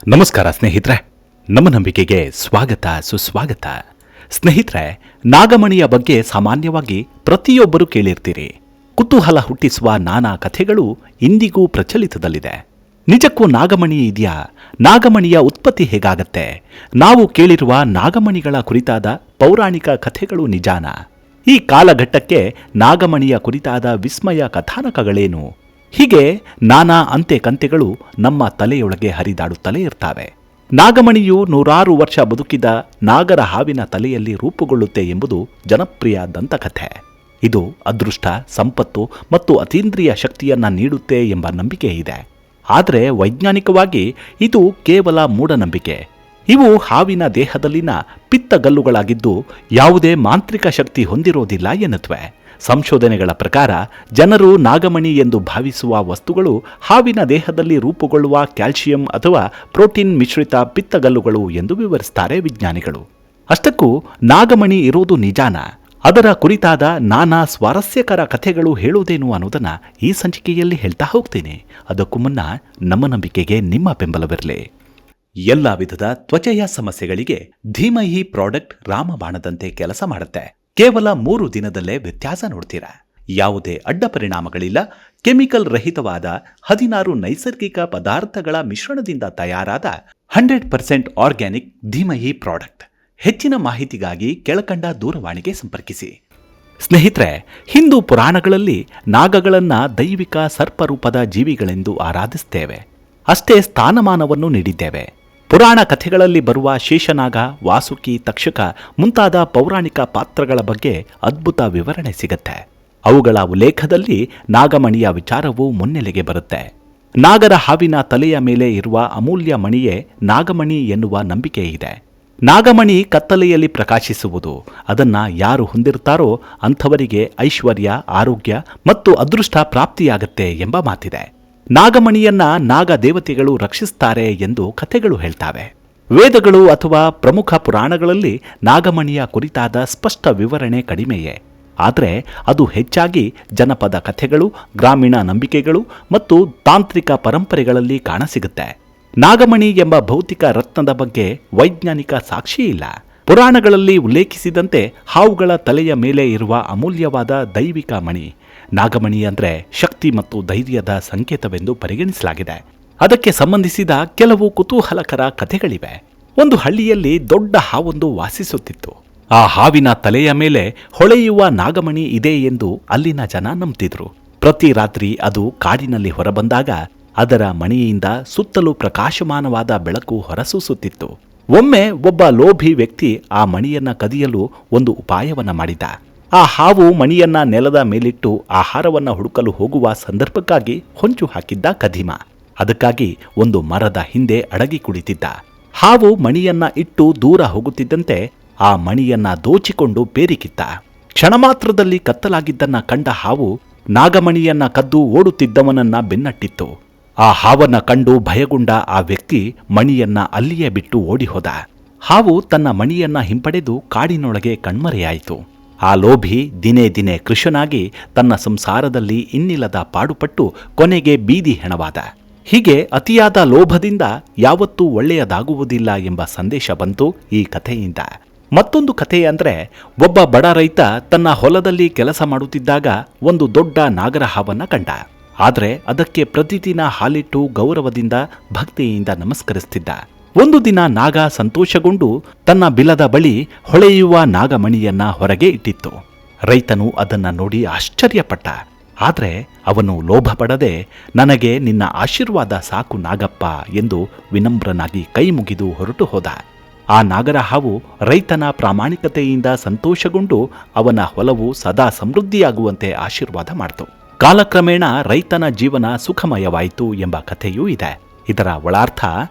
ನಮಸ್ಕಾರ ಸ್ನೇಹಿತರೆ, ನಮ್ಮ ನಂಬಿಕೆಗೆ ಸ್ವಾಗತ ಸುಸ್ವಾಗತ. ಸ್ನೇಹಿತರೆ, ನಾಗಮಣಿಯ ಬಗ್ಗೆ ಸಾಮಾನ್ಯವಾಗಿ ಪ್ರತಿಯೊಬ್ಬರು ಕೇಳಿರ್ತೀರಿ. ಕುತೂಹಲ ಹುಟ್ಟಿಸುವ ನಾನಾ ಕಥೆಗಳು ಇಂದಿಗೂ ಪ್ರಚಲಿತದಲ್ಲಿದೆ. ನಿಜಕ್ಕೂ ನಾಗಮಣಿ ಇದೆಯಾ? ನಾಗಮಣಿಯ ಉತ್ಪತ್ತಿ ಹೇಗಾಗತ್ತೆ? ನಾವು ಕೇಳಿರುವ ನಾಗಮಣಿಗಳ ಕುರಿತಾದ ಪೌರಾಣಿಕ ಕಥೆಗಳು ನಿಜಾನ? ಈ ಕಾಲಘಟ್ಟಕ್ಕೆ ನಾಗಮಣಿಯ ಕುರಿತಾದ ವಿಸ್ಮಯ ಕಥಾನಕಗಳೇನು? ಹೀಗೆ ನಾನಾ ಅಂತೆ ಕಂತೆಗಳು ನಮ್ಮ ತಲೆಯೊಳಗೆ ಹರಿದಾಡುತ್ತಲೇ ಇರ್ತಾವೆ. ನಾಗಮಣಿಯು 100 ವರ್ಷ ಬದುಕಿದ ನಾಗರ ಹಾವಿನ ತಲೆಯಲ್ಲಿ ರೂಪುಗೊಳ್ಳುತ್ತೆ ಎಂಬುದು ಜನಪ್ರಿಯ ದಂತಕಥೆ. ಇದು ಅದೃಷ್ಟ, ಸಂಪತ್ತು ಮತ್ತು ಅತೀಂದ್ರಿಯ ಶಕ್ತಿಯನ್ನ ನೀಡುತ್ತೆ ಎಂಬ ನಂಬಿಕೆ ಇದೆ. ಆದರೆ ವೈಜ್ಞಾನಿಕವಾಗಿ ಇದು ಕೇವಲ ಮೂಢನಂಬಿಕೆ. ಇವು ಹಾವಿನ ದೇಹದಲ್ಲಿನ ಪಿತ್ತಗಲ್ಲುಗಳಾಗಿದ್ದು ಯಾವುದೇ ಮಾಂತ್ರಿಕ ಶಕ್ತಿ ಹೊಂದಿರೋದಿಲ್ಲ ಎನ್ನುತ್ತವೆ. ಸಂಶೋಧನೆಗಳ ಪ್ರಕಾರ ಜನರು ನಾಗಮಣಿ ಎಂದು ಭಾವಿಸುವ ವಸ್ತುಗಳು ಹಾವಿನ ದೇಹದಲ್ಲಿ ರೂಪುಗೊಳ್ಳುವ ಕ್ಯಾಲ್ಸಿಯಂ ಅಥವಾ ಪ್ರೋಟೀನ್ ಮಿಶ್ರಿತ ಪಿತ್ತಗಲ್ಲುಗಳು ಎಂದು ವಿವರಿಸುತ್ತಾರೆ ವಿಜ್ಞಾನಿಗಳು. ಅಷ್ಟಕ್ಕೂ ನಾಗಮಣಿ ಇರೋದು ನಿಜಾನ? ಅದರ ಕುರಿತಾದ ನಾನಾ ಸ್ವಾರಸ್ಯಕರ ಕಥೆಗಳು ಹೇಳುವುದೇನು ಅನ್ನೋದನ್ನ ಈ ಸಂಚಿಕೆಯಲ್ಲಿ ಹೇಳ್ತಾ ಹೋಗ್ತೀನಿ. ಅದಕ್ಕೂ ಮುನ್ನ ನಮ್ಮ ನಂಬಿಕೆಗೆ ನಿಮ್ಮ ಬೆಂಬಲವಿರಲಿ. ಎಲ್ಲ ವಿಧದ ತ್ವಚೆಯ ಸಮಸ್ಯೆಗಳಿಗೆ ಧೀಮಹಿ ಪ್ರಾಡಕ್ಟ್ ರಾಮಬಾಣದಂತೆ ಕೆಲಸ ಮಾಡುತ್ತೆ. ಕೇವಲ 3 ದಿನದಲ್ಲೇ ವ್ಯತ್ಯಾಸ ನೋಡ್ತೀರಾ. ಯಾವುದೇ ಅಡ್ಡ ಪರಿಣಾಮಗಳಿಲ್ಲ. ಕೆಮಿಕಲ್ ರಹಿತವಾದ 16 ನೈಸರ್ಗಿಕ ಪದಾರ್ಥಗಳ ಮಿಶ್ರಣದಿಂದ ತಯಾರಾದ 100% ಆರ್ಗ್ಯಾನಿಕ್ ಧೀಮಹಿ ಪ್ರಾಡಕ್ಟ್. ಹೆಚ್ಚಿನ ಮಾಹಿತಿಗಾಗಿ ಕೆಳಕಂಡ ದೂರವಾಣಿಗೆ ಸಂಪರ್ಕಿಸಿ. ಸ್ನೇಹಿತರೆ, ಹಿಂದೂ ಪುರಾಣಗಳಲ್ಲಿ ನಾಗಗಳನ್ನ ದೈವಿಕ ಸರ್ಪರೂಪದ ಜೀವಿಗಳೆಂದು ಆರಾಧಿಸುತ್ತೇವೆ. ಅಷ್ಟೇ ಸ್ಥಾನಮಾನವನ್ನು ನೀಡಿದ್ದೇವೆ. ಪುರಾಣ ಕಥೆಗಳಲ್ಲಿ ಬರುವ ಶೇಷನಾಗ, ವಾಸುಕಿ, ತಕ್ಷಕ ಮುಂತಾದ ಪೌರಾಣಿಕ ಪಾತ್ರಗಳ ಬಗ್ಗೆ ಅದ್ಭುತ ವಿವರಣೆ ಸಿಗುತ್ತೆ. ಅವುಗಳ ಉಲ್ಲೇಖದಲ್ಲಿ ನಾಗಮಣಿಯ ವಿಚಾರವೂ ಮುನ್ನೆಲೆಗೆ ಬರುತ್ತೆ. ನಾಗರ ಹಾವಿನ ತಲೆಯ ಮೇಲೆ ಇರುವ ಅಮೂಲ್ಯ ಮಣಿಯೇ ನಾಗಮಣಿ ಎನ್ನುವ ನಂಬಿಕೆ ಇದೆ. ನಾಗಮಣಿ ಕತ್ತಲೆಯಲ್ಲಿ ಪ್ರಕಾಶಿಸುವುದು. ಅದನ್ನ ಯಾರು ಹೊಂದಿರುತ್ತಾರೋ ಅಂಥವರಿಗೆ ಐಶ್ವರ್ಯ, ಆರೋಗ್ಯ ಮತ್ತು ಅದೃಷ್ಟ ಪ್ರಾಪ್ತಿಯಾಗತ್ತೆ ಎಂಬ ಮಾತಿದೆ. ನಾಗಮಣಿಯನ್ನ ನಾಗ ದೇವತೆಗಳು ರಕ್ಷಿಸುತ್ತಾರೆ ಎಂದು ಕಥೆಗಳು ಹೇಳ್ತಾವೆ. ವೇದಗಳು ಅಥವಾ ಪ್ರಮುಖ ಪುರಾಣಗಳಲ್ಲಿ ನಾಗಮಣಿಯ ಕುರಿತಾದ ಸ್ಪಷ್ಟ ವಿವರಣೆ ಕಡಿಮೆಯೇ. ಆದರೆ ಅದು ಹೆಚ್ಚಾಗಿ ಜನಪದ ಕಥೆಗಳು, ಗ್ರಾಮೀಣ ನಂಬಿಕೆಗಳು ಮತ್ತು ತಾಂತ್ರಿಕ ಪರಂಪರೆಗಳಲ್ಲಿ ಕಾಣಸಿಗುತ್ತೆ. ನಾಗಮಣಿ ಎಂಬ ಭೌತಿಕ ರತ್ನದ ಬಗ್ಗೆ ವೈಜ್ಞಾನಿಕ ಸಾಕ್ಷಿ ಇಲ್ಲ. ಪುರಾಣಗಳಲ್ಲಿ ಉಲ್ಲೇಖಿಸಿದಂತೆ ಹಾವುಗಳ ತಲೆಯ ಮೇಲೆ ಇರುವ ಅಮೂಲ್ಯವಾದ ದೈವಿಕ ಮಣಿ ನಾಗಮಣಿ ಅಂದರೆ ಶಕ್ತಿ ಮತ್ತು ಧೈರ್ಯದ ಸಂಕೇತವೆಂದು ಪರಿಗಣಿಸಲಾಗಿದೆ. ಅದಕ್ಕೆ ಸಂಬಂಧಿಸಿದ ಕೆಲವು ಕುತೂಹಲಕರ ಕಥೆಗಳಿವೆ. ಒಂದು ಹಳ್ಳಿಯಲ್ಲಿ ದೊಡ್ಡ ಹಾವೊಂದು ವಾಸಿಸುತ್ತಿತ್ತು. ಆ ಹಾವಿನ ತಲೆಯ ಮೇಲೆ ಹೊಳೆಯುವ ನಾಗಮಣಿ ಇದೆ ಎಂದು ಅಲ್ಲಿನ ಜನ ನಂಬ್ತಿದ್ರು. ಪ್ರತಿ ರಾತ್ರಿ ಅದು ಕಾಡಿನಲ್ಲಿ ಹೊರಬಂದಾಗ ಅದರ ಮಣಿಯಿಂದ ಸುತ್ತಲೂ ಪ್ರಕಾಶಮಾನವಾದ ಬೆಳಕು ಹೊರಸೂಸುತ್ತಿತ್ತು. ಒಮ್ಮೆ ಒಬ್ಬ ಲೋಭಿ ವ್ಯಕ್ತಿ ಆ ಮಣಿಯನ್ನ ಕದಿಯಲು ಒಂದು ಉಪಾಯವನ್ನ ಮಾಡಿದ. ಆ ಹಾವು ಮಣಿಯನ್ನ ನೆಲದ ಮೇಲಿಟ್ಟು ಆಹಾರವನ್ನ ಹುಡುಕಲು ಹೋಗುವ ಸಂದರ್ಭಕ್ಕಾಗಿ ಹೊಂಚು ಹಾಕಿದ್ದ ಕದೀಮ. ಅದಕ್ಕಾಗಿ ಒಂದು ಮರದ ಹಿಂದೆ ಅಡಗಿ ಕುಳಿತಿದ್ದ. ಹಾವು ಮಣಿಯನ್ನ ಇಟ್ಟು ದೂರ ಹೋಗುತ್ತಿದ್ದಂತೆ ಆ ಮಣಿಯನ್ನ ದೋಚಿಕೊಂಡು ಬೇರಿಕಿತ್ತ. ಕ್ಷಣ ಮಾತ್ರದಲ್ಲಿ ಕತ್ತಲಾಗಿದ್ದನ್ನ ಕಂಡ ಹಾವು ನಾಗಮಣಿಯನ್ನ ಕದ್ದು ಓಡುತ್ತಿದ್ದವನನ್ನ ಬೆನ್ನಟ್ಟಿತ್ತು. ಆ ಹಾವನ್ನ ಕಂಡು ಭಯಗೊಂಡ ಆ ವ್ಯಕ್ತಿ ಮಣಿಯನ್ನ ಅಲ್ಲಿಯೇ ಬಿಟ್ಟು ಓಡಿಹೋದ. ಹಾವು ತನ್ನ ಮಣಿಯನ್ನ ಹಿಂಪಡೆದು ಕಾಡಿನೊಳಗೆ ಕಣ್ಮರೆಯಾಯಿತು. ಆ ಲೋಭಿ ದಿನೇ ದಿನೇ ಕೃಶನಾಗಿ ತನ್ನ ಸಂಸಾರದಲ್ಲಿ ಇನ್ನಿಲ್ಲದ ಪಾಡುಪಟ್ಟು ಕೊನೆಗೆ ಬೀದಿ ಹೆಣವಾದ. ಹೀಗೆ ಅತಿಯಾದ ಲೋಭದಿಂದ ಯಾವತ್ತೂ ಒಳ್ಳೆಯದಾಗುವುದಿಲ್ಲ ಎಂಬ ಸಂದೇಶ ಬಂತು ಈ ಕಥೆಯಿಂದ. ಮತ್ತೊಂದು ಕಥೆ ಅಂದ್ರೆ, ಒಬ್ಬ ಬಡ ರೈತ ತನ್ನ ಹೊಲದಲ್ಲಿ ಕೆಲಸ ಮಾಡುತ್ತಿದ್ದಾಗ ಒಂದು ದೊಡ್ಡ ನಾಗರ ಹಾವನ್ನ ಕಂಡ. ಆದರೆ ಅದಕ್ಕೆ ಪ್ರತಿದಿನ ಹಾಲಿಟ್ಟು ಗೌರವದಿಂದ ಭಕ್ತಿಯಿಂದ ನಮಸ್ಕರಿಸುತ್ತಿದ್ದ. ಒಂದು ದಿನ ನಾಗ ಸಂತೋಷಗೊಂಡು ತನ್ನ ಬಿಲದ ಬಳಿ ಹೊಳೆಯುವ ನಾಗಮಣಿಯನ್ನ ಹೊರಗೆ ಇಟ್ಟಿತ್ತು. ರೈತನು ಅದನ್ನ ನೋಡಿ ಆಶ್ಚರ್ಯಪಟ್ಟ. ಆದರೆ ಅವನು ಲೋಭ ಪಡದೆ, ನನಗೆ ನಿನ್ನ ಆಶೀರ್ವಾದ ಸಾಕು ನಾಗಪ್ಪ ಎಂದು ವಿನಮ್ರನಾಗಿ ಕೈ ಮುಗಿದು ಹೊರಟು ಹೋದ. ಆ ನಾಗರ ಹಾವು ರೈತನ ಪ್ರಾಮಾಣಿಕತೆಯಿಂದ ಸಂತೋಷಗೊಂಡು ಅವನ ಹೊಲವು ಸದಾ ಸಮೃದ್ಧಿಯಾಗುವಂತೆ ಆಶೀರ್ವಾದ ಮಾಡಿತು. ಕಾಲಕ್ರಮೇಣ ರೈತನ ಜೀವನ ಸುಖಮಯವಾಯಿತು ಎಂಬ ಕಥೆಯೂ ಇದೆ. ಇದರ ಒಳಾರ್ಥ,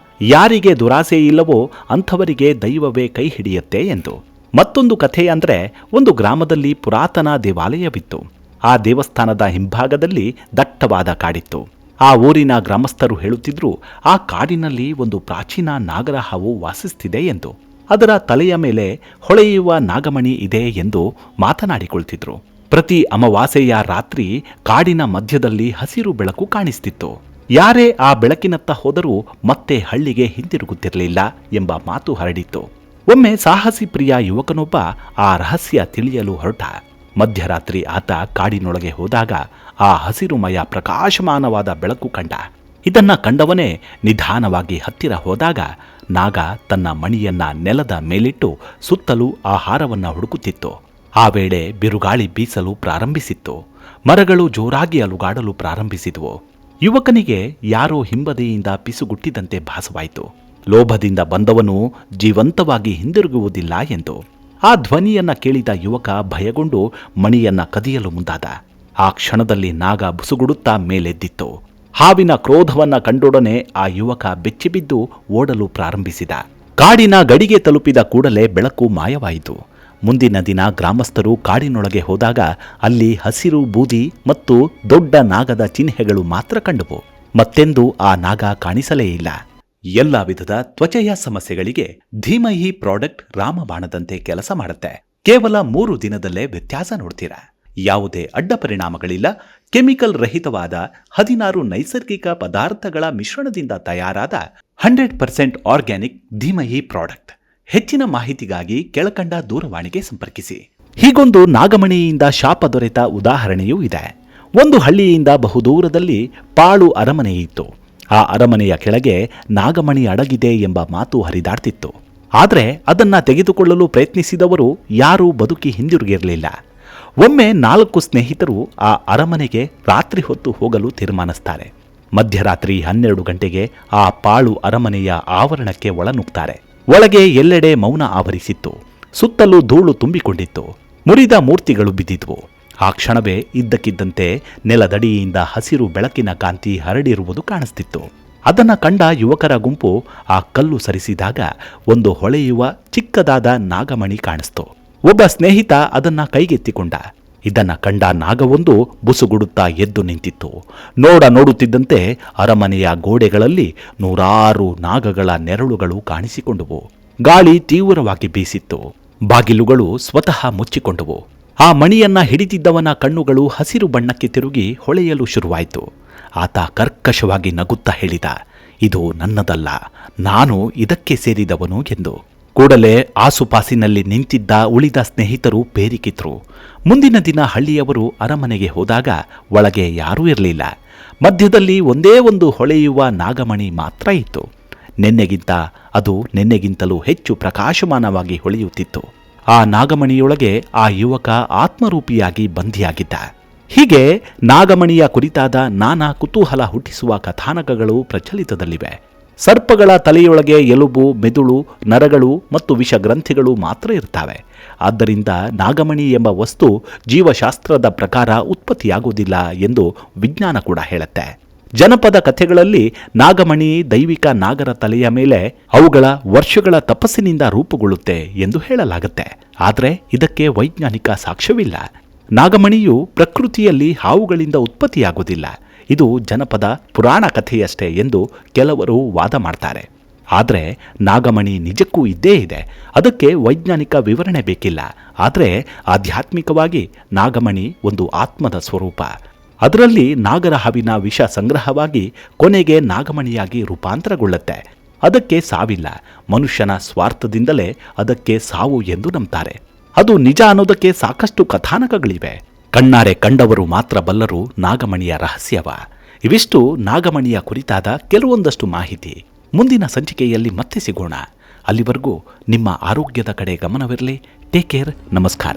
ಯಾರಿಗೆ ದುರಾಸೆ ಇಲ್ಲವೋ ಅಂಥವರಿಗೆ ದೈವವೇ ಕೈ ಹಿಡಿಯುತ್ತೆ ಎಂದು. ಮತ್ತೊಂದು ಕಥೆ ಅಂದ್ರೆ, ಒಂದು ಗ್ರಾಮದಲ್ಲಿ ಪುರಾತನ ದೇವಾಲಯವಿತ್ತು. ಆ ದೇವಸ್ಥಾನದ ಹಿಂಭಾಗದಲ್ಲಿ ದಟ್ಟವಾದ ಕಾಡಿತ್ತು. ಆ ಊರಿನ ಗ್ರಾಮಸ್ಥರು ಹೇಳುತ್ತಿದ್ರು, ಆ ಕಾಡಿನಲ್ಲಿ ಒಂದು ಪ್ರಾಚೀನ ನಾಗರ ಹಾವು ವಾಸಿಸುತ್ತಿದೆ ಎಂದು. ಅದರ ತಲೆಯ ಮೇಲೆ ಹೊಳೆಯುವ ನಾಗಮಣಿ ಇದೆ ಎಂದು ಮಾತನಾಡಿಕೊಳ್ತಿದ್ರು. ಪ್ರತಿ ಅಮಾವಾಸ್ಯೆಯ ರಾತ್ರಿ ಕಾಡಿನ ಮಧ್ಯದಲ್ಲಿ ಹಸಿರು ಬೆಳಕು ಕಾಣಿಸ್ತಿತ್ತು. ಯಾರೇ ಆ ಬೆಳಕಿನತ್ತ ಹೋದರೂ ಮತ್ತೆ ಹಳ್ಳಿಗೆ ಹಿಂತಿರುಗುತ್ತಿರಲಿಲ್ಲ ಎಂಬ ಮಾತು ಹರಡಿತ್ತು. ಒಮ್ಮೆ ಸಾಹಸಿ ಪ್ರಿಯ ಯುವಕನೊಬ್ಬ ಆ ರಹಸ್ಯ ತಿಳಿಯಲು ಹೊರಟ. ಮಧ್ಯರಾತ್ರಿ ಆತ ಕಾಡಿನೊಳಗೆ ಹೋದಾಗ ಆ ಹಸಿರುಮಯ ಪ್ರಕಾಶಮಾನವಾದ ಬೆಳಕು ಕಂಡ. ಇದನ್ನ ಕಂಡವನೇ ನಿಧಾನವಾಗಿ ಹತ್ತಿರ ಹೋದಾಗ ನಾಗ ತನ್ನ ಮಣಿಯನ್ನ ನೆಲದ ಮೇಲಿಟ್ಟು ಸುತ್ತಲೂ ಆಹಾರವನ್ನ ಹುಡುಕುತ್ತಿತ್ತು. ಆ ವೇಳೆ ಬಿರುಗಾಳಿ ಬೀಸಲು ಪ್ರಾರಂಭಿಸಿತ್ತು. ಮರಗಳು ಜೋರಾಗಿ ಅಲುಗಾಡಲು ಪ್ರಾರಂಭಿಸಿದವು. ಯುವಕನಿಗೆ ಯಾರೋ ಹಿಂಬದಿಯಿಂದ ಪಿಸುಗುಟ್ಟಿದಂತೆ ಭಾಸವಾಯಿತು. ಲೋಭದಿಂದ ಬಂದವನು ಜೀವಂತವಾಗಿ ಹಿಂದಿರುಗುವುದಿಲ್ಲ ಎಂದು. ಆ ಧ್ವನಿಯನ್ನ ಕೇಳಿದ ಯುವಕ ಭಯಗೊಂಡು ಮಣಿಯನ್ನ ಕದಿಯಲು ಮುಂದಾದ. ಆ ಕ್ಷಣದಲ್ಲಿ ನಾಗ ಬುಸುಗುಡುತ್ತಾ ಮೇಲೆದ್ದಿತ್ತು. ಹಾವಿನ ಕ್ರೋಧವನ್ನ ಕಂಡೊಡನೆ ಆ ಯುವಕ ಬೆಚ್ಚಿಬಿದ್ದು ಓಡಲು ಪ್ರಾರಂಭಿಸಿದ. ಕಾಡಿನ ಗಡಿಗೆ ತಲುಪಿದ ಕೂಡಲೇ ಬೆಳಕು ಮಾಯವಾಯಿತು. ಮುಂದಿನ ದಿನ ಗ್ರಾಮಸ್ಥರು ಕಾಡಿನೊಳಗೆ ಹೋದಾಗ ಅಲ್ಲಿ ಹಸಿರು ಬೂದಿ ಮತ್ತು ದೊಡ್ಡ ನಾಗದ ಚಿಹ್ನೆಗಳು ಮಾತ್ರ ಕಂಡುವು. ಮತ್ತೆಂದೂ ಆ ನಾಗ ಕಾಣಿಸಲೇ ಇಲ್ಲ. ಎಲ್ಲ ವಿಧದ ತ್ವಚೆಯ ಸಮಸ್ಯೆಗಳಿಗೆ ಧೀಮಹಿ ಪ್ರಾಡಕ್ಟ್ ರಾಮಬಾಣದಂತೆ ಕೆಲಸ ಮಾಡುತ್ತೆ. ಕೇವಲ 3 ದಿನದಲ್ಲೇ ವ್ಯತ್ಯಾಸ ನೋಡ್ತೀರಾ. ಯಾವುದೇ ಅಡ್ಡ ಪರಿಣಾಮಗಳಿಲ್ಲ. ಕೆಮಿಕಲ್ ರಹಿತವಾದ 16 ನೈಸರ್ಗಿಕ ಪದಾರ್ಥಗಳ ಮಿಶ್ರಣದಿಂದ ತಯಾರಾದ 100% ಆರ್ಗ್ಯಾನಿಕ್ ಧೀಮಹಿ ಪ್ರಾಡಕ್ಟ್. ಹೆಚ್ಚಿನ ಮಾಹಿತಿಗಾಗಿ ಕೆಳಕಂಡ ದೂರವಾಣಿಗೆ ಸಂಪರ್ಕಿಸಿ. ಹೀಗೊಂದು ನಾಗಮಣಿಯಿಂದ ಶಾಪ ದೊರೆತ ಉದಾಹರಣೆಯೂ ಇದೆ. ಒಂದು ಹಳ್ಳಿಯಿಂದ ಬಹುದೂರದಲ್ಲಿ ಪಾಳು ಅರಮನೆ ಇತ್ತು. ಆ ಅರಮನೆಯ ಕೆಳಗೆ ನಾಗಮಣಿ ಅಡಗಿದೆ ಎಂಬ ಮಾತು ಹರಿದಾಡ್ತಿತ್ತು. ಆದರೆ ಅದನ್ನ ತೆಗೆದುಕೊಳ್ಳಲು ಪ್ರಯತ್ನಿಸಿದವರು ಯಾರೂ ಬದುಕಿ ಹಿಂದಿರುಗಿರಲಿಲ್ಲ. ಒಮ್ಮೆ 4 ಸ್ನೇಹಿತರು ಆ ಅರಮನೆಗೆ ರಾತ್ರಿ ಹೊತ್ತು ಹೋಗಲು ತೀರ್ಮಾನಿಸ್ತಾರೆ. ಮಧ್ಯರಾತ್ರಿ 12 ಗಂಟೆಗೆ ಆ ಪಾಳು ಅರಮನೆಯ ಆವರಣಕ್ಕೆ ಒಳನುಗ್ತಾರೆ. ಒಳಗೆ ಎಲ್ಲೆಡೆ ಮೌನ ಆವರಿಸಿತ್ತು. ಸುತ್ತಲೂ ಧೂಳು ತುಂಬಿಕೊಂಡಿತ್ತು. ಮುರಿದ ಮೂರ್ತಿಗಳು ಬಿದ್ದಿದ್ವು. ಆ ಕ್ಷಣವೇ ಇದ್ದಕ್ಕಿದ್ದಂತೆ ನೆಲದಡಿಯಿಂದ ಹಸಿರು ಬೆಳಕಿನ ಕಾಂತಿ ಹರಡಿರುವುದು ಕಾಣಿಸ್ತಿತ್ತು. ಅದನ್ನ ಕಂಡ ಯುವಕರ ಗುಂಪು ಆ ಕಲ್ಲು ಸರಿಸಿದಾಗ ಒಂದು ಹೊಳೆಯುವ ಚಿಕ್ಕದಾದ ನಾಗಮಣಿ ಕಾಣಿಸ್ತು. ಒಬ್ಬ ಸ್ನೇಹಿತ ಅದನ್ನ ಕೈಗೆತ್ತಿಕೊಂಡ. ಇದನ್ನ ಕಂಡ ನಾಗವೊಂದು ಬುಸುಗುಡುತ್ತಾ ಎದ್ದು ನಿಂತಿತ್ತು. ನೋಡುತ್ತಿದ್ದಂತೆ ಅರಮನೆಯ ಗೋಡೆಗಳಲ್ಲಿ 100 ನಾಗಗಳ ನೆರಳುಗಳು ಕಾಣಿಸಿಕೊಂಡುವು. ಗಾಳಿ ತೀವ್ರವಾಗಿ ಬೀಸಿತ್ತು. ಬಾಗಿಲುಗಳು ಸ್ವತಃ ಮುಚ್ಚಿಕೊಂಡವು. ಆ ಮಣಿಯನ್ನ ಹಿಡಿದಿದ್ದವನ ಕಣ್ಣುಗಳು ಹಸಿರು ಬಣ್ಣಕ್ಕೆ ತಿರುಗಿ ಹೊಳೆಯಲು ಶುರುವಾಯಿತು. ಆತ ಕರ್ಕಶವಾಗಿ ನಗುತ್ತಾ ಹೇಳಿದ, ಇದು ನನ್ನದಲ್ಲ, ನಾನು ಇದಕ್ಕೆ ಸೇರಿದವನು ಎಂದು. ಕೂಡಲೇ ಆಸುಪಾಸಿನಲ್ಲಿ ನಿಂತಿದ್ದ ಉಳಿದ ಸ್ನೇಹಿತರು ಬೇರಿಕಿದ್ರು. ಮುಂದಿನ ದಿನ ಹಳ್ಳಿಯವರು ಅರಮನೆಗೆ ಹೋದಾಗ ಒಳಗೆ ಯಾರೂ ಇರಲಿಲ್ಲ. ಮಧ್ಯದಲ್ಲಿ ಒಂದೇ ಒಂದು ಹೊಳೆಯುವ ನಾಗಮಣಿ ಮಾತ್ರ ಇತ್ತು. ನಿನ್ನೆಗಿಂತಲೂ ಹೆಚ್ಚು ಪ್ರಕಾಶಮಾನವಾಗಿ ಹೊಳೆಯುತ್ತಿತ್ತು. ಆ ನಾಗಮಣಿಯೊಳಗೆ ಆ ಯುವಕ ಆತ್ಮರೂಪಿಯಾಗಿ ಬಂಧಿಯಾಗಿದ್ದ. ಹೀಗೆ ನಾಗಮಣಿಯ ಕುರಿತಾದ ನಾನಾ ಕುತೂಹಲ ಹುಟ್ಟಿಸುವ ಕಥಾನಕಗಳು ಪ್ರಚಲಿತದಲ್ಲಿವೆ. ಸರ್ಪಗಳ ತಲೆಯೊಳಗೆ ಎಲುಬು, ಮೆದುಳು, ನರಗಳು ಮತ್ತು ವಿಷಗ್ರಂಥಿಗಳು ಮಾತ್ರ ಇರ್ತವೆ. ಆದ್ದರಿಂದ ನಾಗಮಣಿ ಎಂಬ ವಸ್ತು ಜೀವಶಾಸ್ತ್ರದ ಪ್ರಕಾರ ಉತ್ಪತ್ತಿಯಾಗುವುದಿಲ್ಲ ಎಂದು ವಿಜ್ಞಾನ ಕೂಡ ಹೇಳುತ್ತೆ. ಜನಪದ ಕಥೆಗಳಲ್ಲಿ ನಾಗಮಣಿ ದೈವಿಕ ನಾಗರ ತಲೆಯ ಮೇಲೆ ಅವುಗಳ ವರ್ಷಗಳ ತಪಸ್ಸಿನಿಂದ ರೂಪುಗೊಳ್ಳುತ್ತೆ ಎಂದು ಹೇಳಲಾಗುತ್ತೆ. ಆದರೆ ಇದಕ್ಕೆ ವೈಜ್ಞಾನಿಕ ಸಾಕ್ಷ್ಯವಿಲ್ಲ. ನಾಗಮಣಿಯು ಪ್ರಕೃತಿಯಲ್ಲಿ ಹಾವುಗಳಿಂದ ಉತ್ಪತ್ತಿಯಾಗುವುದಿಲ್ಲ. ಇದು ಜನಪದ ಪುರಾಣ ಕಥೆಯಷ್ಟೇ ಎಂದು ಕೆಲವರು ವಾದ ಮಾಡ್ತಾರೆ. ಆದರೆ ನಾಗಮಣಿ ನಿಜಕ್ಕೂ ಇದ್ದೇ ಇದೆ. ಅದಕ್ಕೆ ವೈಜ್ಞಾನಿಕ ವಿವರಣೆ ಬೇಕಿಲ್ಲ. ಆದರೆ ಆಧ್ಯಾತ್ಮಿಕವಾಗಿ ನಾಗಮಣಿ ಒಂದು ಆತ್ಮದ ಸ್ವರೂಪ. ಅದರಲ್ಲಿ ನಾಗರ ಹಾವಿನ ವಿಷ ಸಂಗ್ರಹವಾಗಿ ಕೊನೆಗೆ ನಾಗಮಣಿಯಾಗಿ ರೂಪಾಂತರಗೊಳ್ಳುತ್ತೆ. ಅದಕ್ಕೆ ಸಾವಿಲ್ಲ. ಮನುಷ್ಯನ ಸ್ವಾರ್ಥದಿಂದಲೇ ಅದಕ್ಕೆ ಸಾವು ಎಂದು ನಂಬ್ತಾರೆ. ಅದು ನಿಜ ಅನ್ನೋದಕ್ಕೆ ಸಾಕಷ್ಟು ಕಥಾನಕಗಳಿವೆ. ಕಣ್ಣಾರೆ ಕಂಡವರು ಮಾತ್ರ ಬಲ್ಲರು ನಾಗಮಣಿಯ ರಹಸ್ಯವ. ಇವಿಷ್ಟು ನಾಗಮಣಿಯ ಕುರಿತಾದ ಕೆಲವೊಂದಷ್ಟು ಮಾಹಿತಿ. ಮುಂದಿನ ಸಂಚಿಕೆಯಲ್ಲಿ ಮತ್ತೆ ಸಿಗೋಣ. ಅಲ್ಲಿವರೆಗೂ ನಿಮ್ಮ ಆರೋಗ್ಯದ ಕಡೆ ಗಮನವಿರಲಿ. Take care. ನಮಸ್ಕಾರ.